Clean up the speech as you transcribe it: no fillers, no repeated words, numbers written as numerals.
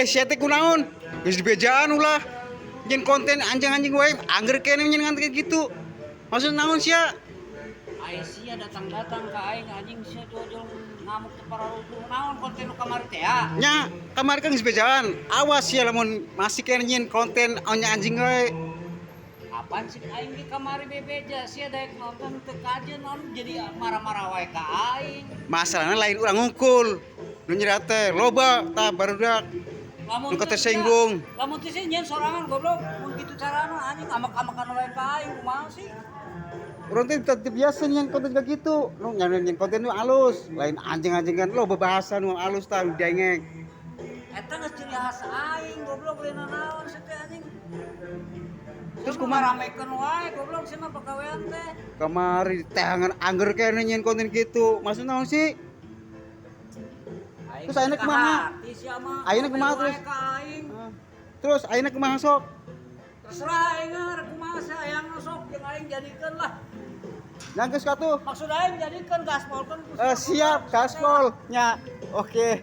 Sia teh kunaon? Geus dibejaan ulah. Nyen konten anjing-anjing wae angger kene nyen ngan kayak gitu. Maksud naon sia? Ai sia datang-datang ka aing anjing sia jol-jol ngamuk teh pararudu. Naon konten nu kamari teh ya? Nya, kamari kan geus bejaan. Awas sia lamun masih kene nyen konten anya anjing wae. Apaan sih aing di kamari bebeja sia daek nonton teu kajeun naon jadi marah-marah wae ka aing. Masalahna lain urang ngungkul. Nu nyira teh loba tah barudak. Nu ketersinggung. Lamun teh sih nyen sorangan goblok mun kitu carana anjing amak-amakan wae ka aing kumaha sih? Urang teh tetep biasa nyen konten kayak gitu. Nu nyen konten nu alus, lain anjing-anjingan loba bahasa nu alus tah dengeng. Eta geus ciri khas aing goblok lain naon sih teh anjing. Terus kumaha ramekeun wae goblok cenah pagawean teh. Kamari teh angger kene nyen konten gitu. Maksud naon sih? Terus ayeuna kumaha? Ayeuna kumaha terus? Terus ayeuna kumaha sok? Terserah aing rek kumaha sayang sok jeung aing jadikeun lah. Yang geus katuh. Maksud aing jadikeun gaspolkeun. Siap gaspol nya. Oke.